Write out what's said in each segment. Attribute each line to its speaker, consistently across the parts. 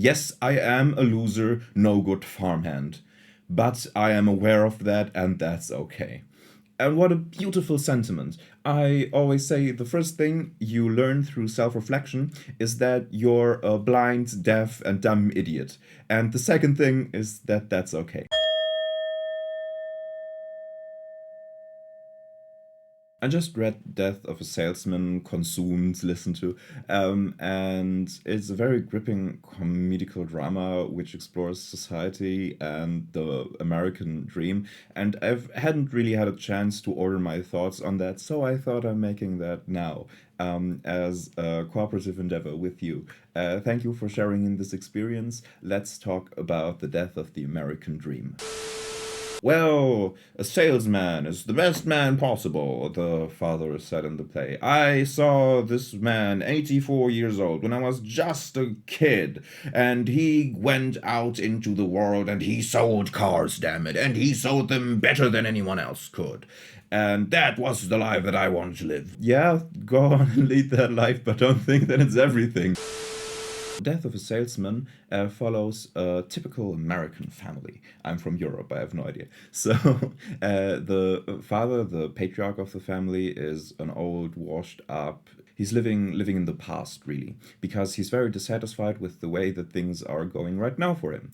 Speaker 1: Yes, I am a loser, no good farmhand. But I am aware of that, and that's okay. And what a beautiful sentiment. I always say the first thing you learn through self reflection is that you're a blind, deaf, and dumb idiot. And the second thing is that that's okay. I just read Death of a Salesman, consumed, listened to, and it's a very gripping comedical drama which explores society and the American dream. And I hadn't really had a chance to order my thoughts on that, so I thought I'm making that now as a cooperative endeavor with you. Thank you for sharing in this experience. Let's talk about the death of the American dream. Well, a salesman is the best man possible, the father said in the play. I saw this man, 84 years old, when I was just a kid, and he went out into the world and he sold cars, damn it, and he sold them better than anyone else could. And that was the life that I wanted to live. Yeah, go on and lead that life, but don't think that it's everything. Death of a Salesman follows a typical American family. I'm from Europe, I have no idea. So, the father, the patriarch of the family, is an old, washed up. He's living in the past, really, because he's very dissatisfied with the way that things are going right now for him.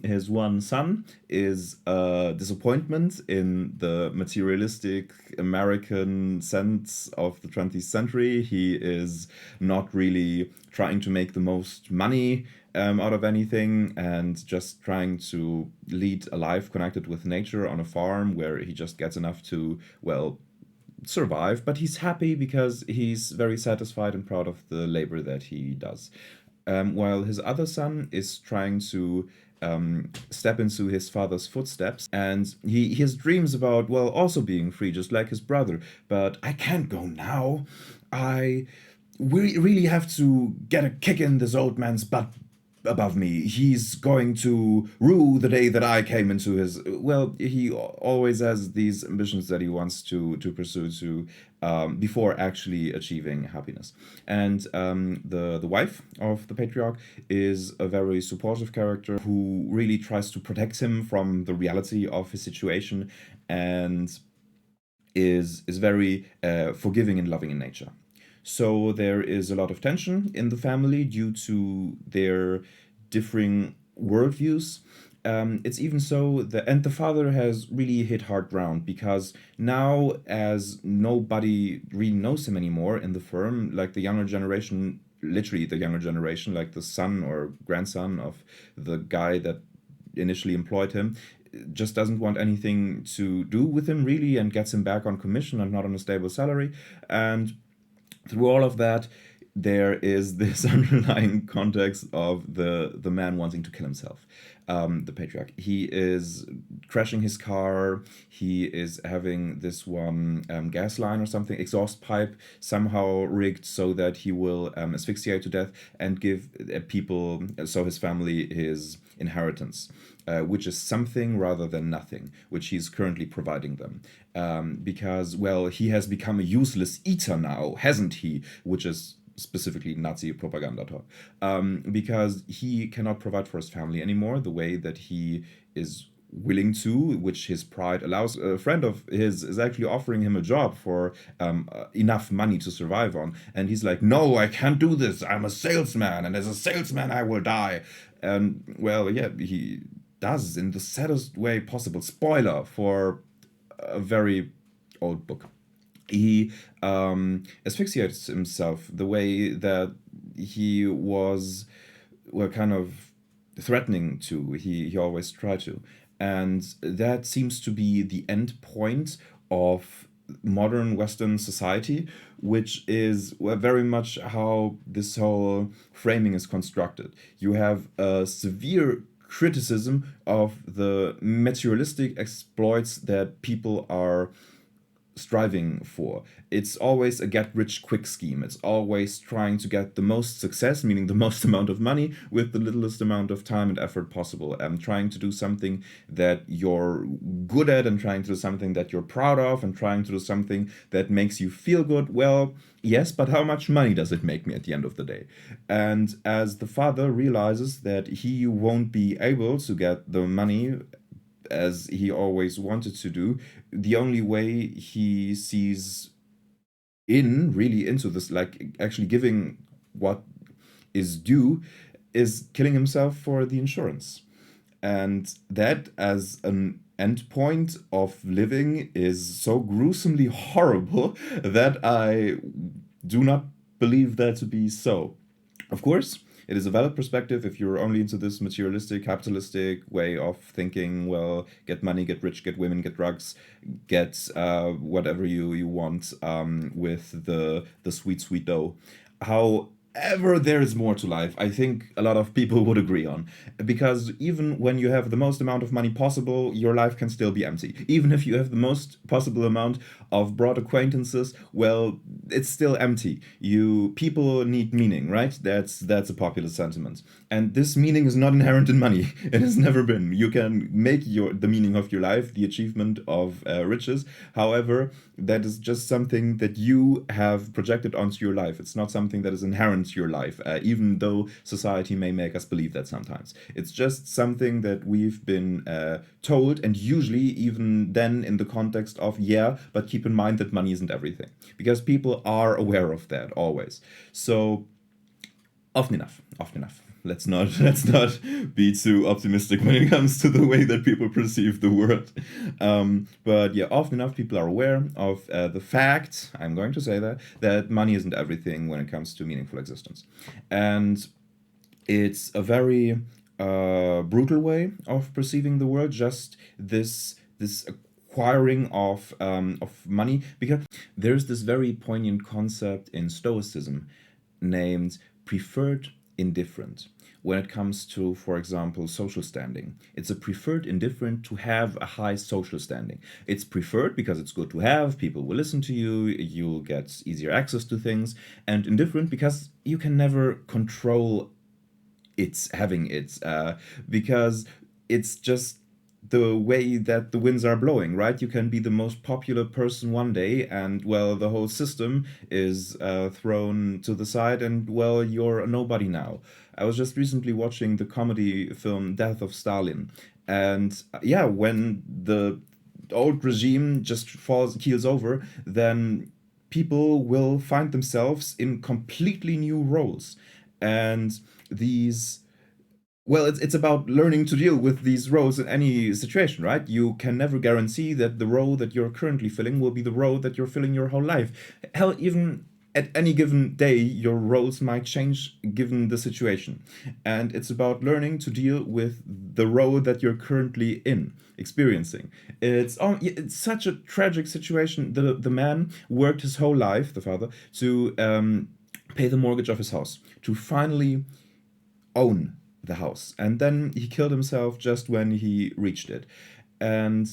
Speaker 1: His one son is a disappointment in the materialistic American sense of the 20th century. He is not really trying to make the most money out of anything and just trying to lead a life connected with nature on a farm where he just gets enough to, well, survive, but he's happy because he's very satisfied and proud of the labor that he does. While his other son is trying to step into his father's footsteps, and he has dreams about, well, also being free, just like his brother. But I can't go now. We really have to get a kick in this old man's butt above me. He's going to rue the day that I came into his. Well, he always has these ambitions that he wants to pursue to before actually achieving happiness. And the wife of the patriarch is a very supportive character who really tries to protect him from the reality of his situation and is very forgiving and loving in nature. So there is a lot of tension in the family due to their differing worldviews. It's even so that, and the father has really hit hard ground because now, as nobody really knows him anymore in the firm, like the younger generation, literally the younger generation, like the son or grandson of the guy that initially employed him, just doesn't want anything to do with him really and gets him back on commission and not on a stable salary. And through all of that, there is this underlying context of the man wanting to kill himself. The patriarch. He is crashing his car. He is having this one gas line or something, exhaust pipe somehow rigged so that he will asphyxiate to death and give people, so his family, his inheritance. Which is something rather than nothing, which he's currently providing them. Because, well, he has become a useless eater now, hasn't he? Which is specifically Nazi propaganda talk. Because he cannot provide for his family anymore the way that he is willing to, which his pride allows. A friend of his is actually offering him a job for enough money to survive on. And he's like, no, I can't do this. I'm a salesman, and as a salesman, I will die. And, well, yeah, he does in the saddest way possible. Spoiler for a very old book. He asphyxiates himself the way that he was, well, kind of threatening to. He always tried to. And that seems to be the end point of modern Western society, which is, well, very much how this whole framing is constructed. You have a severe criticism of the materialistic exploits that people are striving for. It's always a get rich quick scheme. It's always trying to get the most success, meaning the most amount of money, with the littlest amount of time and effort possible. And trying to do something that you're good at, and trying to do something that you're proud of, and trying to do something that makes you feel good. Well, yes, but how much money does it make me at the end of the day? And as the father realizes that he won't be able to get the money as he always wanted to do, the only way he sees really into this, like actually giving what is due, is killing himself for the insurance. And that, as an endpoint of living, is so gruesomely horrible that I do not believe that to be so. Of course, it is a valid perspective if you're only into this materialistic, capitalistic way of thinking. Well, get money, get rich, get women, get drugs, get whatever you want with the sweet, sweet dough. However, there is more to life. I think a lot of people would agree on. Because even when you have the most amount of money possible, your life can still be empty. Even if you have the most possible amount of broad acquaintances, well, it's still empty. People need meaning, right? That's a popular sentiment. And this meaning is not inherent in money. It has never been. You can make the meaning of your life the achievement of riches. However, that is just something that you have projected onto your life. It's not something that is inherent to your life, even though society may make us believe that sometimes. It's just something that we've been told, and usually even then in the context of, yeah, but keep in mind that money isn't everything. Because people are aware of that always. So often enough. Let's not be too optimistic when it comes to the way that people perceive the world. But yeah, often enough people are aware of the fact, I'm going to say that money isn't everything when it comes to meaningful existence, and it's a very brutal way of perceiving the world. Just this acquiring of money, because there's this very poignant concept in Stoicism named preferred indifferent. When it comes to, for example, social standing, it's a preferred indifferent to have a high social standing. It's preferred because it's good to have, people will listen to you, you'll get easier access to things, and indifferent because you can never control it's having it, because it's just the way that the winds are blowing, right? You can be the most popular person one day, and well, the whole system is thrown to the side, and well, you're a nobody now. I was just recently watching the comedy film Death of Stalin, and yeah, when the old regime just keels over, then people will find themselves in completely new roles. And these it's about learning to deal with these roles in any situation, right? You can never guarantee that the role that you're currently filling will be the role that you're filling your whole life. Hell, even at any given day, your roles might change given the situation. And it's about learning to deal with the role that you're currently experiencing. It's such a tragic situation. The man worked his whole life, the father, to pay the mortgage of his house, to finally own the house. And then he killed himself just when he reached it. And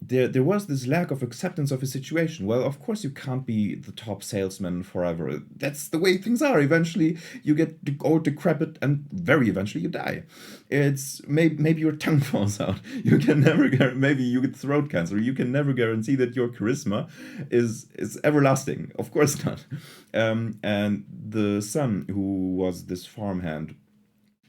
Speaker 1: there was this lack of acceptance of his situation. Well, of course, you can't be the top salesman forever. That's the way things are. Eventually, you get old, decrepit, and very eventually you die. It's maybe your tongue falls out. You can never maybe you get throat cancer. You can never guarantee that your charisma is everlasting. Of course not. And the son, who was this farmhand,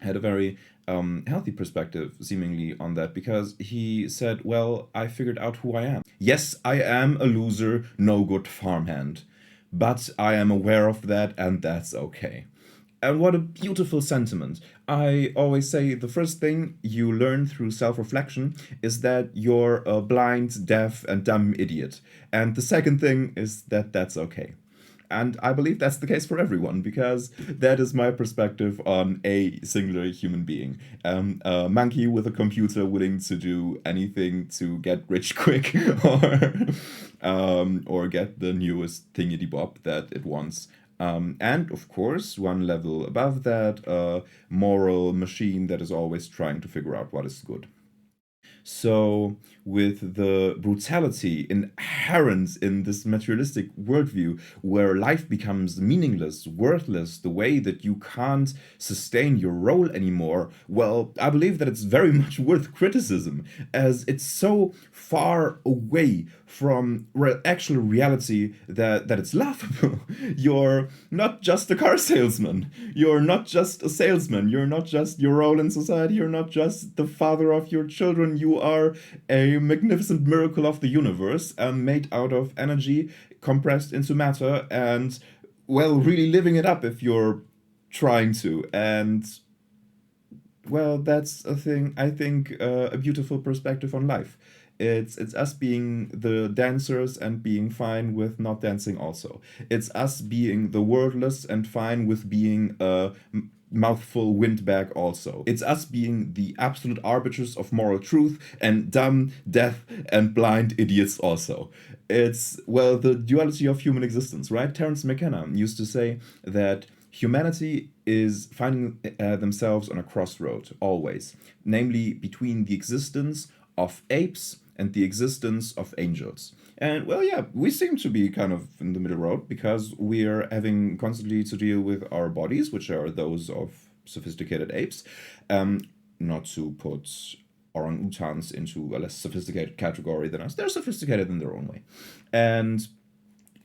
Speaker 1: had a very healthy perspective, seemingly, on that, because he said, well, I figured out who I am. Yes, I am a loser, no good farmhand, but I am aware of that, and that's okay. And what a beautiful sentiment. I always say the first thing you learn through self reflection is that you're a blind, deaf, and dumb idiot. And the second thing is that that's okay. And I believe that's the case for everyone, because that is my perspective on a singular human being. A monkey with a computer willing to do anything to get rich quick, or get the newest thingy bob that it wants. And of course, one level above that, a moral machine that is always trying to figure out what is good. So, with the brutality inherent in this materialistic worldview, where life becomes meaningless, worthless, the way that you can't sustain your role anymore, well, I believe that it's very much worth criticism, as it's so far away from actual reality that it's laughable. You're not just a car salesman. You're not just a salesman. You're not just your role in society. You're not just the father of your children. You are a magnificent miracle of the universe, made out of energy compressed into matter, and, well, really living it up if you're trying to. And, well, that's a thing, I think, a beautiful perspective on life. It's us being the dancers and being fine with not dancing also. It's us being the wordless and fine with being a mouthful windbag also. It's us being the absolute arbiters of moral truth and dumb, deaf, and blind idiots also. It's, well, the duality of human existence, right? Terence McKenna used to say that humanity is finding themselves on a crossroad always, namely between the existence of apes and the existence of angels. And, well, yeah, we seem to be kind of in the middle road because we're having constantly to deal with our bodies, which are those of sophisticated apes. Um, Not to put orangutans into a less sophisticated category than us, they're sophisticated in their own way. And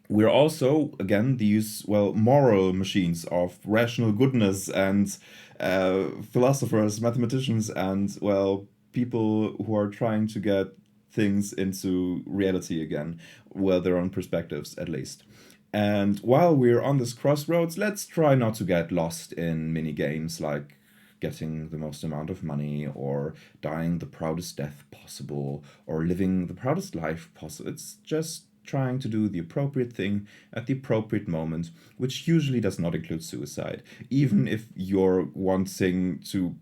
Speaker 1: we're also, again, these, well, moral machines of rational goodness and philosophers, mathematicians, and, well, people who are trying to get things into reality again, well, their own perspectives at least. And while we're on this crossroads, let's try not to get lost in mini games like getting the most amount of money or dying the proudest death possible or living the proudest life possible. It's just trying to do the appropriate thing at the appropriate moment, which usually does not include suicide, even if you're wanting to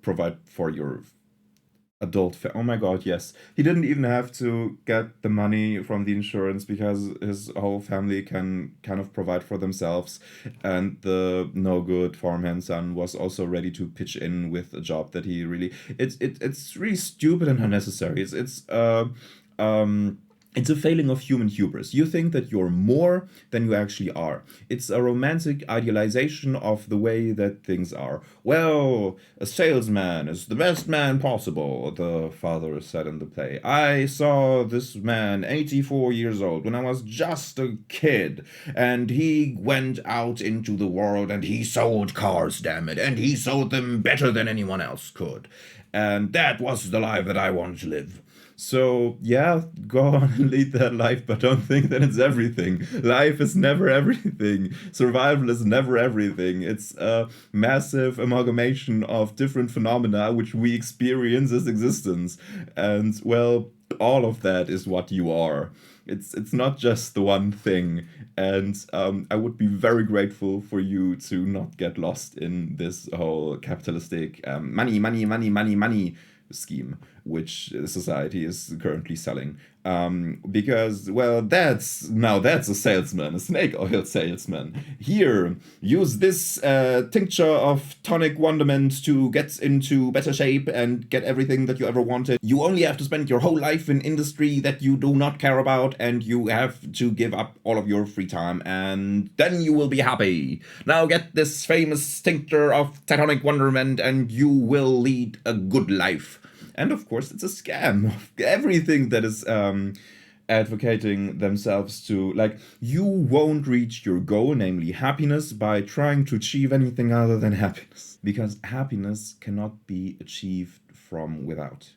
Speaker 1: provide for your oh my god, yes. He didn't even have to get the money from the insurance because his whole family can kind of provide for themselves. And the no good farmhand son was also ready to pitch in with a job that he really. It's really stupid and unnecessary. Um it's a failing of human hubris. You think that you're more than you actually are. It's a romantic idealization of the way that things are. Well, a salesman is the best man possible, the father said in the play. I saw this man, 84 years old, when I was just a kid, and he went out into the world and he sold cars, damn it, and he sold them better than anyone else could. And that was the life that I wanted to live. So, yeah, go on and lead that life, but don't think that it's everything. Life is never everything. Survival is never everything. It's a massive amalgamation of different phenomena which we experience as existence. And, well, all of that is what you are. It's not just the one thing. And I would be very grateful for you to not get lost in this whole capitalistic money, money, money, money, money scheme which society is currently selling. Because, well, that's a salesman, a snake oil salesman. Here, use this tincture of tonic wonderment to get into better shape and get everything that you ever wanted. You only have to spend your whole life in industry that you do not care about, and you have to give up all of your free time, and then you will be happy. Now get this famous tincture of tonic wonderment, and you will lead a good life. And of course, it's a scam. Everything that is advocating themselves to, like, you won't reach your goal, namely happiness, by trying to achieve anything other than happiness. Because happiness cannot be achieved from without.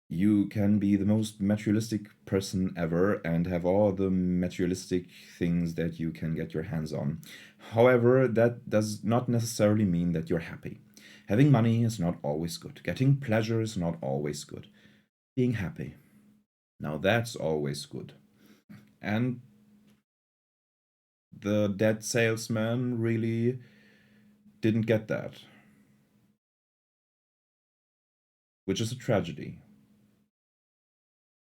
Speaker 1: You can be the most materialistic person ever and have all the materialistic things that you can get your hands on. However, that does not necessarily mean that you're happy. Having money is not always good. Getting pleasure is not always good. Being happy, now that's always good. And the dead salesman really didn't get that, which is a tragedy.